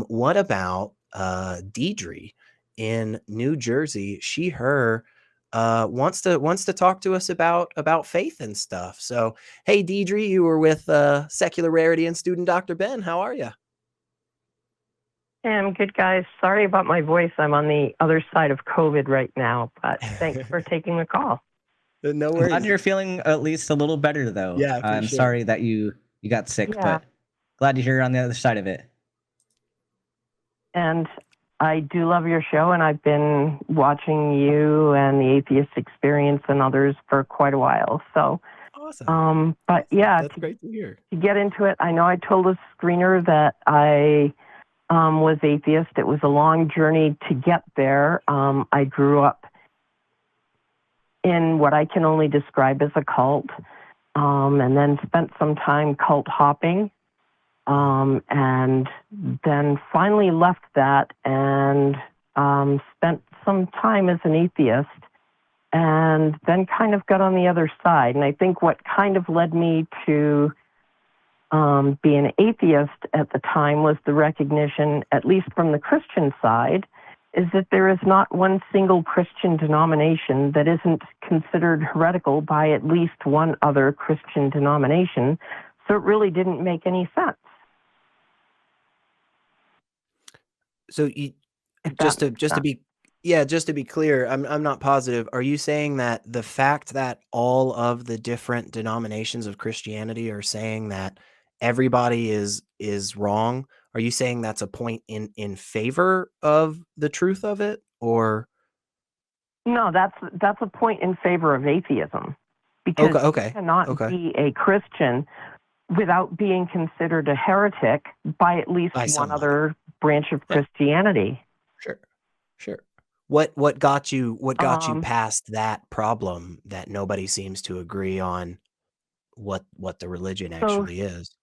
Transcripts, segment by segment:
What about Deidre in New Jersey? Her wants to talk to us about faith and stuff. So, hey Deidre, you were with Secular Rarity and student Dr. Ben. How are you? I'm good, guys. Sorry about my voice. I'm on the other side of COVID right now, but thanks for taking the call. No I'm worries. glad you're feeling at least a little better, though. Yeah, for I'm sure. sorry that you got sick, Yeah. but glad to hear you're on the other side of it. And I do love your show, and I've been watching you and the Atheist Experience and others for quite a while. So, awesome. But yeah, that's great to hear. To get into it, I know I told a screener that I was atheist. It was a long journey to get there. I grew up in what I can only describe as a cult, and then spent some time cult hopping, and then finally left that and spent some time as an atheist, and then kind of got on the other side. And I think what kind of led me to be an atheist at the time was the recognition, at least from the Christian side, is that there is not one single Christian denomination that isn't considered heretical by at least one other Christian denomination. So it really didn't make any sense. So just to be clear, I'm not positive. Are you saying that the fact that all of the different denominations of Christianity are saying that everybody is wrong, are you saying that's a point in favor of the truth of it, or? No, that's a point in favor of atheism, because you cannot be a Christian without being considered a heretic by at least one other branch of Christianity. Sure. What got you past that problem that nobody seems to agree on what the religion actually is?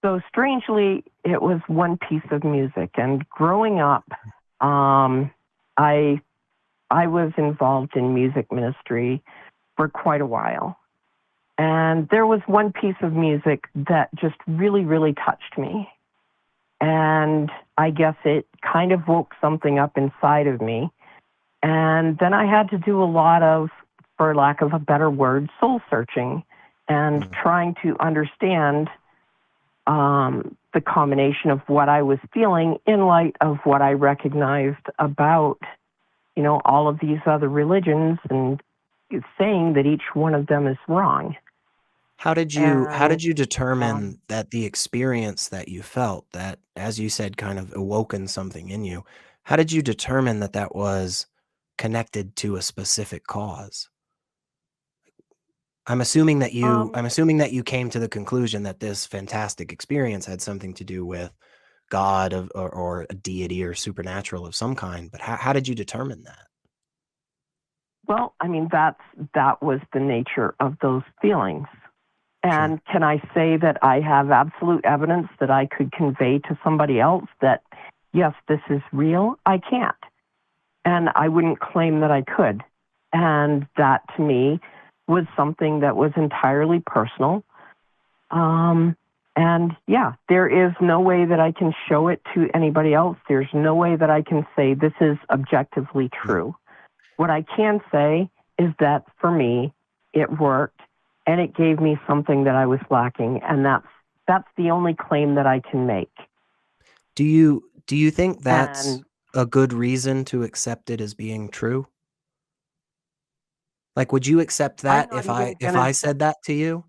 So strangely, it was one piece of music. And growing up, I was involved in music ministry for quite a while. And there was one piece of music that just really, really touched me. And I guess it kind of woke something up inside of me. And then I had to do a lot of, for lack of a better word, soul searching and trying to understand the combination of what I was feeling in light of what I recognized about, all of these other religions, and saying that each one of them is wrong. How did you determine that the experience that you felt, that, as you said, kind of awoken something in you, how did you determine that that was connected to a specific cause? I'm assuming that you came to the conclusion that this fantastic experience had something to do with God or a deity or supernatural of some kind, but how did you determine that? Well, I mean, that was the nature of those feelings. And can I say that I have absolute evidence that I could convey to somebody else that, yes, this is real? I can't. And I wouldn't claim that I could. And that, to me, was something that was entirely personal. And yeah, there is no way that I can show it to anybody else. There's no way that I can say this is objectively true. What I can say is that for me, it worked, and it gave me something that I was lacking, and that's the only claim that I can make. Do you think that's a good reason to accept it as being true? Like, would you accept that if I said that to you?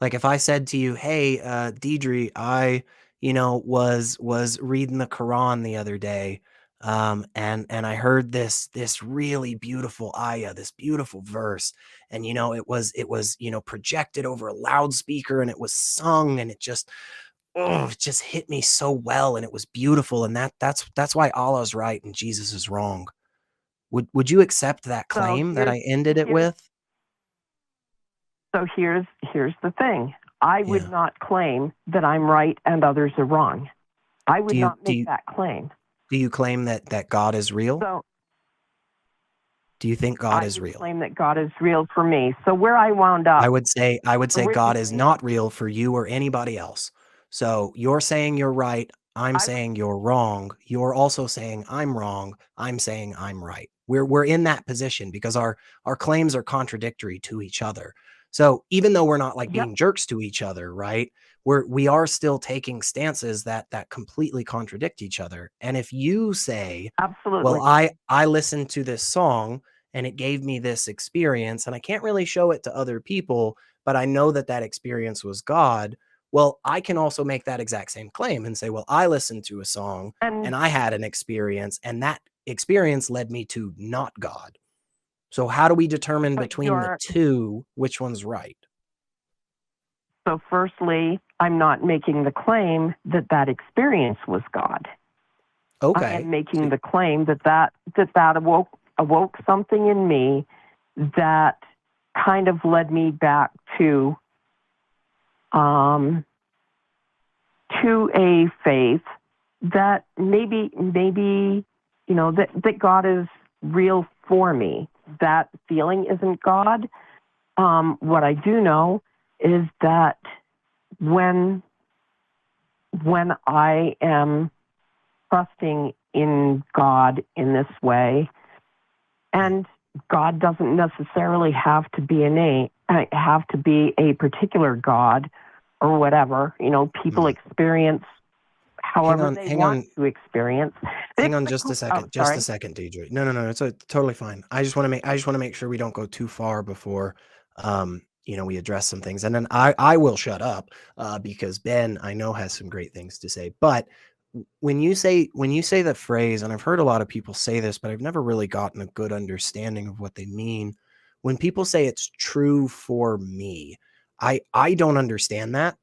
Like, if I said to you, "Hey, Deidre, I, was reading the Quran the other day, and I heard this really beautiful ayah, this beautiful verse, and it was projected over a loudspeaker, and it was sung, and it just hit me so well, and it was beautiful, and that's why Allah's right and Jesus is wrong." Would you accept that claim that I ended it with? So here's the thing. I would not claim that I'm right and others are wrong. I would not make that claim. Do you claim that God is real? Do you think God is real? I claim that God is real for me. So where I wound up, I would say God is not real for you or anybody else. So you're saying you're right. I'm saying you're wrong. You're also saying I'm wrong. I'm saying I'm right. We're in that position because our claims are contradictory to each other. So even though we're not like being jerks to each other, right? We are still taking stances that completely contradict each other. And if you say, absolutely, well, I listened to this song and it gave me this experience and I can't really show it to other people, but I know that that experience was God. Well, I can also make that exact same claim and say, well, I listened to a song and I had an experience and that experience led me to not God. So how do we determine between the two, which one's right? So firstly, I'm not making the claim that that experience was God. Okay. I am making the claim that awoke something in me that kind of led me back to a faith that maybe you know that God is real for me. That feeling isn't God. What I do know is that when I am trusting in God in this way, and God doesn't necessarily have to be a particular God or whatever. You know, people experience however they want to experience. Hang on just a second. Just a second, Deidre. No. It's totally fine. I just want to make sure we don't go too far before we address some things. And then I will shut up because Ben, I know, has some great things to say. But when you say the phrase, and I've heard a lot of people say this, but I've never really gotten a good understanding of what they mean. When people say it's true for me, I don't understand that.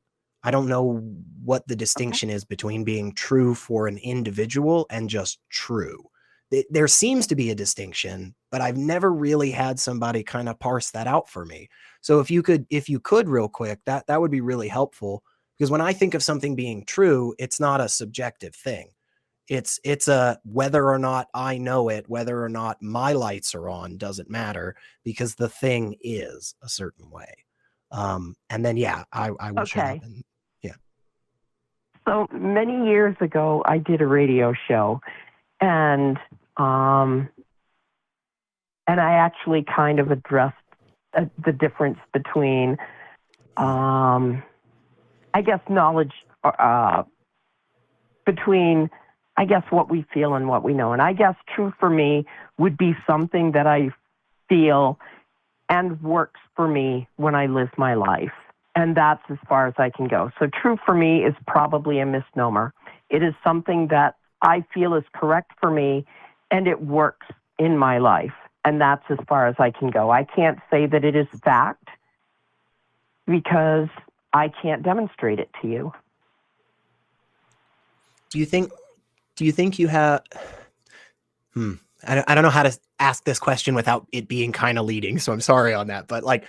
I don't know what the distinction is between being true for an individual and just true. There seems to be a distinction, but I've never really had somebody kind of parse that out for me. So if you could real quick, that would be really helpful, because when I think of something being true, it's not a subjective thing. It's a whether or not I know it, whether or not my lights are on, doesn't matter, because the thing is a certain way. And then, I will shut up. And, so many years ago, I did a radio show, and I actually kind of addressed the difference between, I guess, knowledge, between, I guess, what we feel and what we know. And I guess true for me would be something that I feel and works for me when I live my life. And that's as far as I can go. So true for me is probably a misnomer. It is something that I feel is correct for me, and it works in my life. And that's as far as I can go. I can't say that it is fact because I can't demonstrate it to you. Do you think you have... I don't know how to ask this question without it being kind of leading, so I'm sorry on that. But like,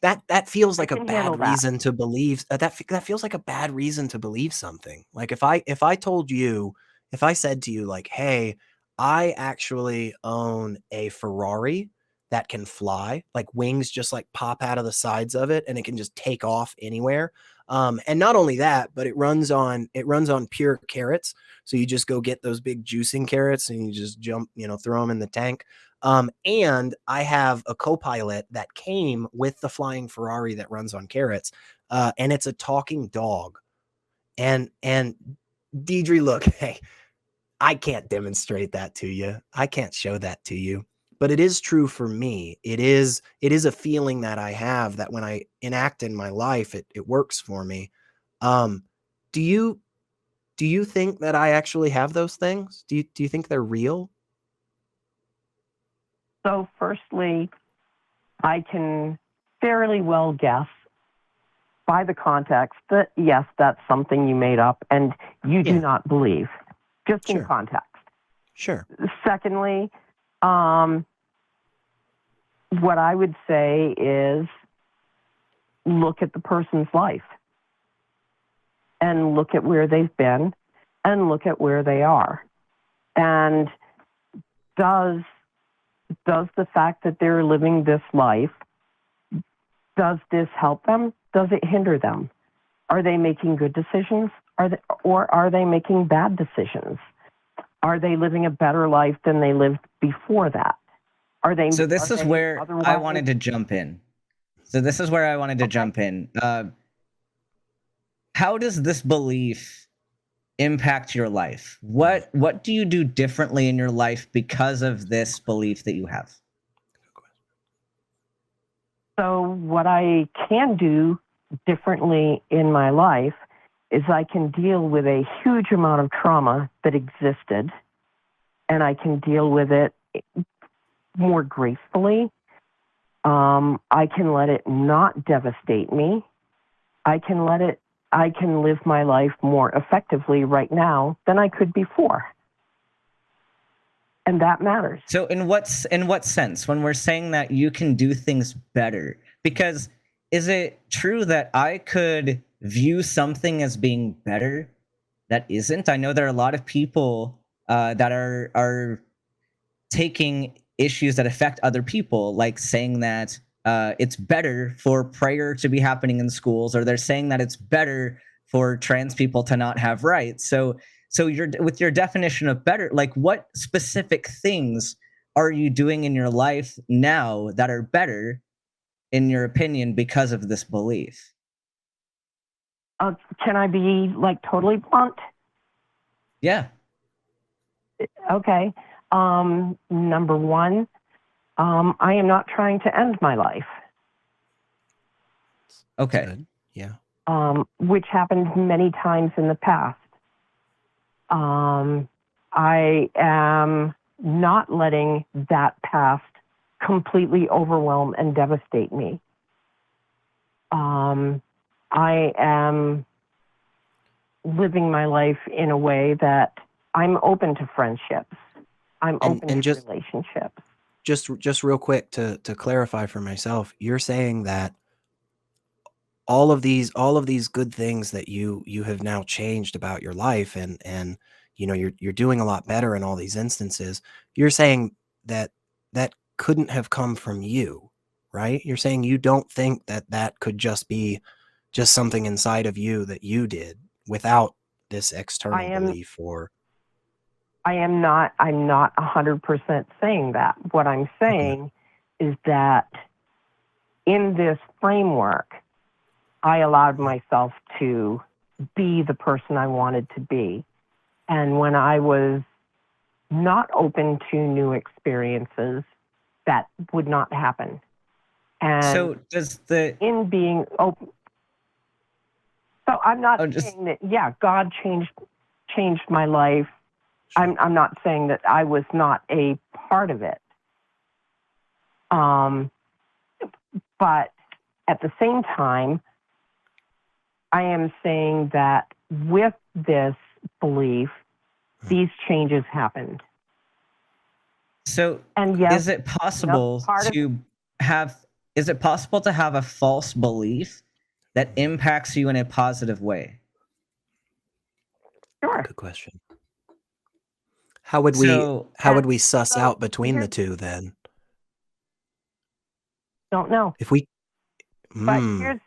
that feels like a bad reason to believe that feels like a bad reason to believe something. Like if I said to you like, hey, I actually own a Ferrari that can fly, like wings just like pop out of the sides of it and it can just take off anywhere. And not only that, but it runs on pure carrots. So you just go get those big juicing carrots and you just throw them in the tank. And I have a co-pilot that came with the flying Ferrari that runs on carrots. And it's a talking dog. And Deidre, look, hey, I can't demonstrate that to you. I can't show that to you, but it is true for me. It is a feeling that I have that when I enact in my life, it works for me. Do you think that I actually have those things? Do you think they're real? So firstly, I can fairly well guess by the context that, yes, that's something you made up and you do not believe, just in context. Sure. Secondly, what I would say is look at the person's life and look at where they've been and look at where they are. And does the fact that they're living this life, does this help them? Does it hinder them? Are they making good decisions Are they making bad decisions? Are they living a better life than they lived before that? So this is where I wanted to jump in. How does this belief impact your life? What do you do differently in your life because of this belief that you have? So what I can do differently in my life is I can deal with a huge amount of trauma that existed, and I can deal with it more gracefully. I can let it not devastate me. I can live my life more effectively right now than I could before. And that matters. So in what sense, when we're saying that you can do things better? Because is it true that I could view something as being better that isn't? I know there are a lot of people that are taking issues that affect other people, like saying that it's better for prayer to be happening in schools, or they're saying that it's better for trans people to not have rights. So you're, with your definition of better, like what specific things are you doing in your life now that are better, in your opinion, because of this belief? Can I be like totally blunt? Yeah. Okay. Number one, I am not trying to end my life. Okay. Good. Yeah. Which happened many times in the past. I am not letting that past completely overwhelm and devastate me. I am living my life in a way that I'm open to friendships. I'm open to relationships. Just real quick to clarify for myself, you're saying that all of these good things that you have now changed about your life, and you're doing a lot better in all these instances. You're saying that couldn't have come from you, right? You're saying you don't think that could just be just something inside of you that you did without this external belief. Or I'm not 100% saying that. What I'm saying is that in this framework, I allowed myself to be the person I wanted to be. And when I was not open to new experiences, that would not happen. And so does in being open, so I'm not saying that, yeah, God changed my life. Sure. I'm not saying that I was not a part of it. But at the same time, I am saying that with this belief, these changes happened. So, and yes, is it possible to have a false belief that impacts you in a positive way? Sure. Good question. How would we suss out between the two then? Don't know. If we But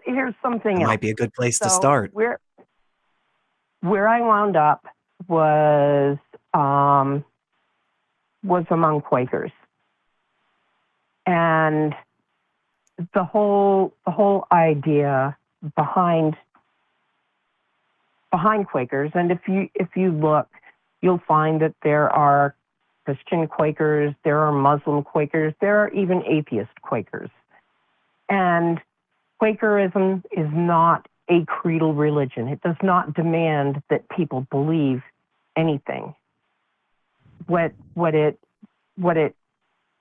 here's something else. Might be a good place to start. Where I wound up was among Quakers, and the whole idea behind Quakers, and if you look, you'll find that there are Christian Quakers, there are Muslim Quakers, there are even atheist Quakers, and Quakerism is not a creedal religion. It does not demand that people believe anything.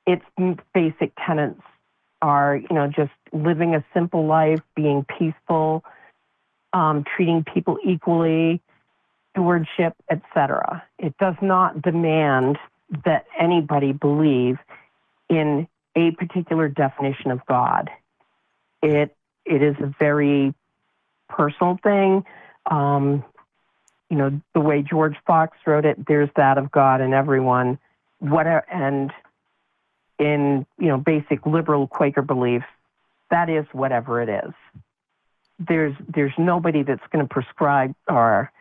Its basic tenets are, just living a simple life, being peaceful, treating people equally, stewardship, etc. It does not demand that anybody believe in a particular definition of God. It is a very personal thing. The way George Fox wrote it, there's that of God in everyone. And in, basic liberal Quaker beliefs, that is whatever it is. There's nobody that's going to prescribe or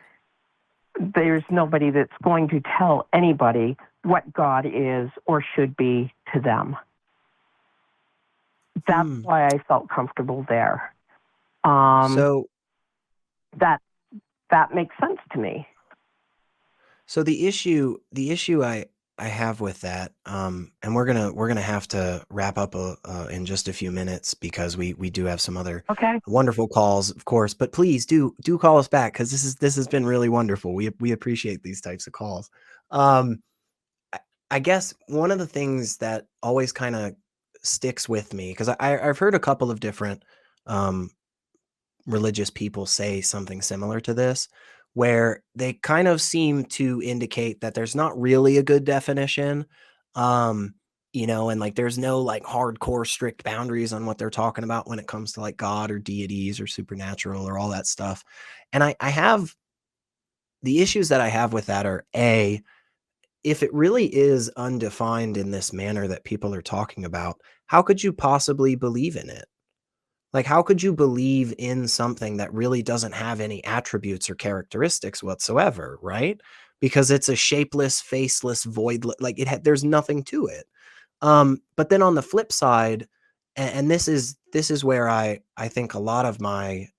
there's nobody that's going to tell anybody what God is or should be to them. That's why I felt comfortable there. So that makes sense to me. So the issue I have with that, and we're gonna have to wrap up in just a few minutes because we do have some other wonderful calls, of course. But please do call us back because this has been really wonderful. We appreciate these types of calls. I guess one of the things that always kind of sticks with me because I've heard a couple of different religious people say something similar to this, where they kind of seem to indicate that there's not really a good definition, and like there's no like hardcore strict boundaries on what they're talking about when it comes to like God or deities or supernatural or all that stuff. And I have the issues that I have with that are if it really is undefined in this manner that people are talking about, how could you possibly believe in it? Like, how could you believe in something that really doesn't have any attributes or characteristics whatsoever, right? Because it's a shapeless, faceless, void, like there's nothing to it. But then on the flip side, and this is where I think a lot of my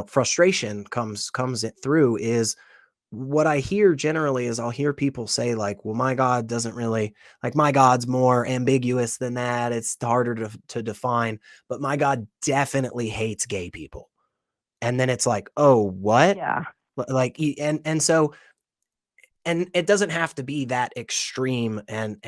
frustration comes it through is what I hear generally is I'll hear people say like, well, my God doesn't really like my God's more ambiguous than that. It's harder to define, but my God definitely hates gay people. And then it's like, oh, what? Yeah. Like, so and it doesn't have to be that extreme and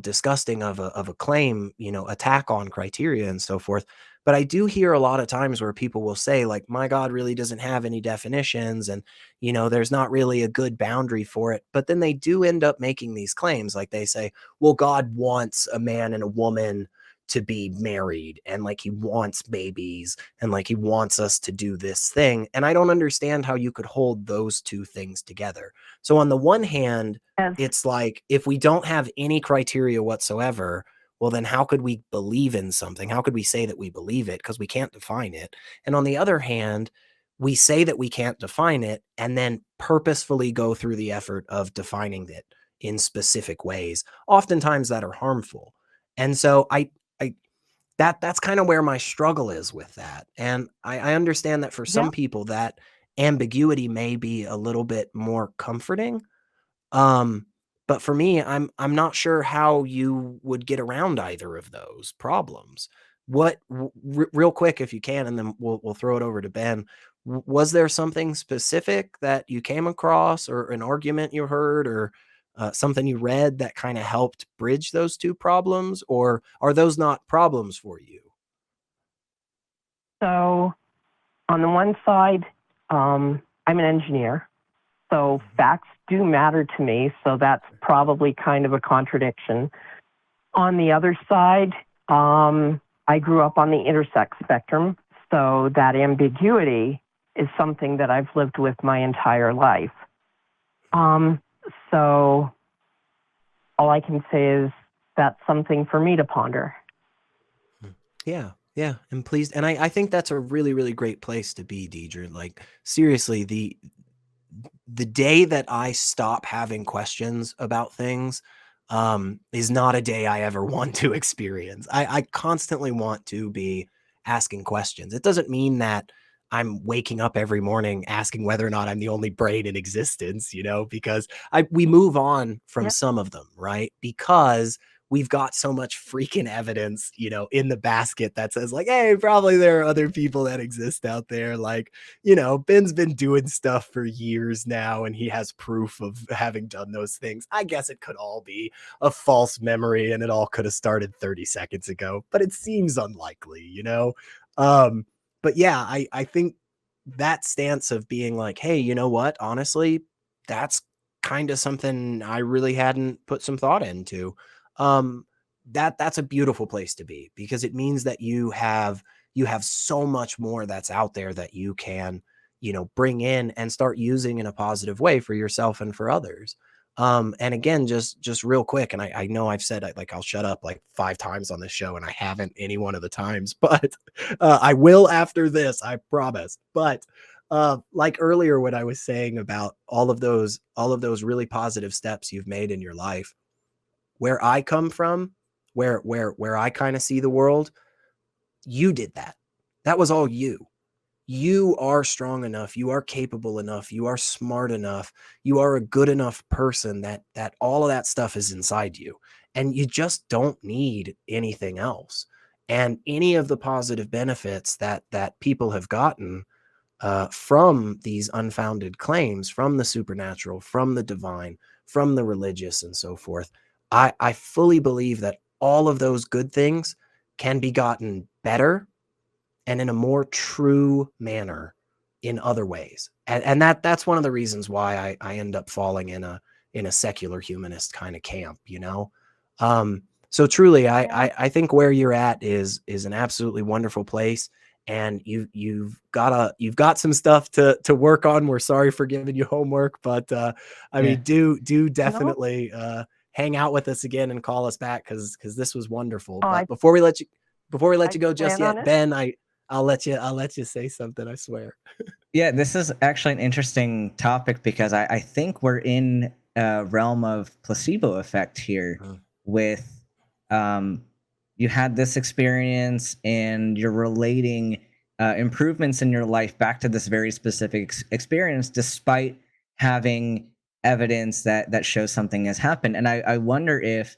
disgusting of a claim, attack on criteria and so forth. But I do hear a lot of times where people will say like, my God really doesn't have any definitions and there's not really a good boundary for it. But then they do end up making these claims, like they say, well, God wants a man and a woman to be married and like he wants babies and like he wants us to do this thing. And I don't understand how you could hold those two things together. So on the one hand, it's like if we don't have any criteria whatsoever, well, then how could we believe in something? How could we say that we believe it? Because we can't define it. And on the other hand, we say that we can't define it and then purposefully go through the effort of defining it in specific ways, oftentimes that are harmful. And so that's kind of where my struggle is with that. And I understand that for some people that ambiguity may be a little bit more comforting. But for me, I'm not sure how you would get around either of those problems. Real quick, if you can, and then we'll throw it over to Ben. Was there something specific that you came across or an argument you heard or something you read that kind of helped bridge those two problems, or are those not problems for you? So on the one side, I'm an engineer, so facts do matter to me, so that's probably kind of a contradiction. On the other side, I grew up on the intersex spectrum, so that ambiguity is something that I've lived with my entire life. So all I can say is that's something for me to ponder. Yeah. Yeah. And please. And I think that's a really, really great place to be, Deidre. Like seriously, the day that I stop having questions about things is not a day I ever want to experience. I constantly want to be asking questions. It doesn't mean that I'm waking up every morning asking whether or not I'm the only brain in existence, because we move on from some of them, right? Because we've got so much freaking evidence, in the basket that says like, hey, probably there are other people that exist out there. Like, Ben's been doing stuff for years now and he has proof of having done those things. I guess it could all be a false memory and it all could have started 30 seconds ago, but it seems unlikely, but yeah, I think that stance of being like, hey, you know what? Honestly, that's kind of something I really hadn't put some thought into. That's a beautiful place to be because it means that you have so much more that's out there that you can, bring in and start using in a positive way for yourself and for others. And again, just real quick, and I know I've said I'll shut up like 5 times on this show and I haven't any one of the times, but I will after this, I promise. But Like earlier when I was saying about all of those really positive steps you've made in your life, where I come from, where I kind of see the world, you did that. That was all you. You are strong enough, you are capable enough, you are smart enough, you are a good enough person that all of that stuff is inside you, and you just don't need anything else. And any of the positive benefits that people have gotten from these unfounded claims, from the supernatural, from the divine, from the religious, and so forth, I fully believe that all of those good things can be gotten better and in a more true manner in other ways. And that's one of the reasons why I end up falling in a secular humanist kind of camp, you know? So truly, I think where you're at is an absolutely wonderful place. And you've got some stuff to work on. We're sorry for giving you homework, but I mean, do definitely hang out with us again and call us back because this was wonderful. But before we let you go just yet, Ben, I'll let you say something, I swear. Yeah, this is actually an interesting topic because I think we're in a realm of placebo effect here with you had this experience and you're relating improvements in your life back to this very specific experience despite having evidence that shows something has happened. And I wonder if,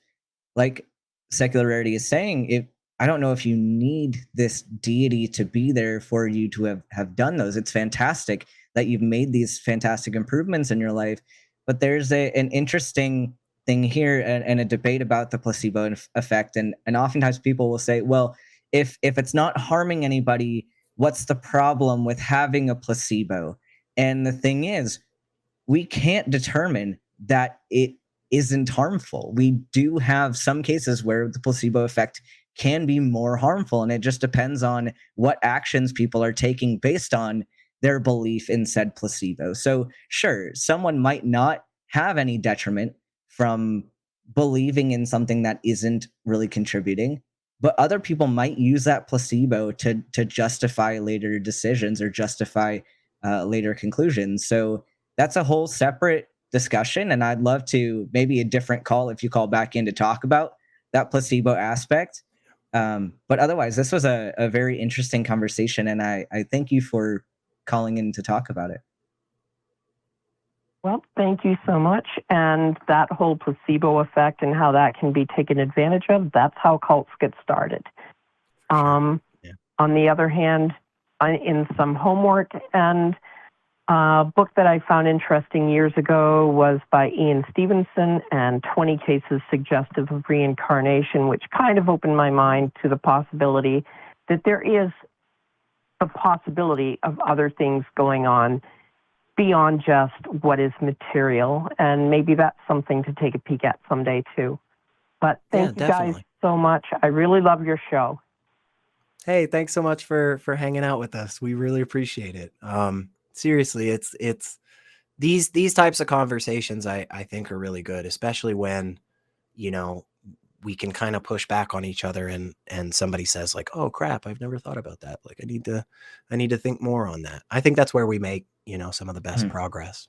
like Secularity is saying, I don't know if you need this deity to be there for you to have done those. It's fantastic that you've made these fantastic improvements in your life, but there's an interesting thing here and a debate about the placebo effect. And oftentimes people will say, well, if it's not harming anybody, what's the problem with having a placebo? And the thing is, we can't determine that it isn't harmful. We do have some cases where the placebo effect can be more harmful, and it just depends on what actions people are taking based on their belief in said placebo. So sure, someone might not have any detriment from believing in something that isn't really contributing, but other people might use that placebo to justify later decisions or justify later conclusions. So that's a whole separate discussion, and I'd love to maybe a different call if you call back in to talk about that placebo aspect. But otherwise, this was a very interesting conversation, and I thank you for calling in to talk about it. Well, thank you so much. And that whole placebo effect and how that can be taken advantage of, that's how cults get started. On the other hand, in some homework and a book that I found interesting years ago was by Ian Stevenson and 20 Cases Suggestive of Reincarnation, which kind of opened my mind to the possibility that there is the possibility of other things going on beyond just what is material. And maybe that's something to take a peek at someday too. But thank you guys so much. I really love your show. Hey, thanks so much for hanging out with us. We really appreciate it. Seriously, it's these types of conversations I think are really good, especially when, you know, we can kind of push back on each other and somebody says like, oh crap, I've never thought about that. Like I need to think more on that. I think that's where we make, you know, some of the best progress.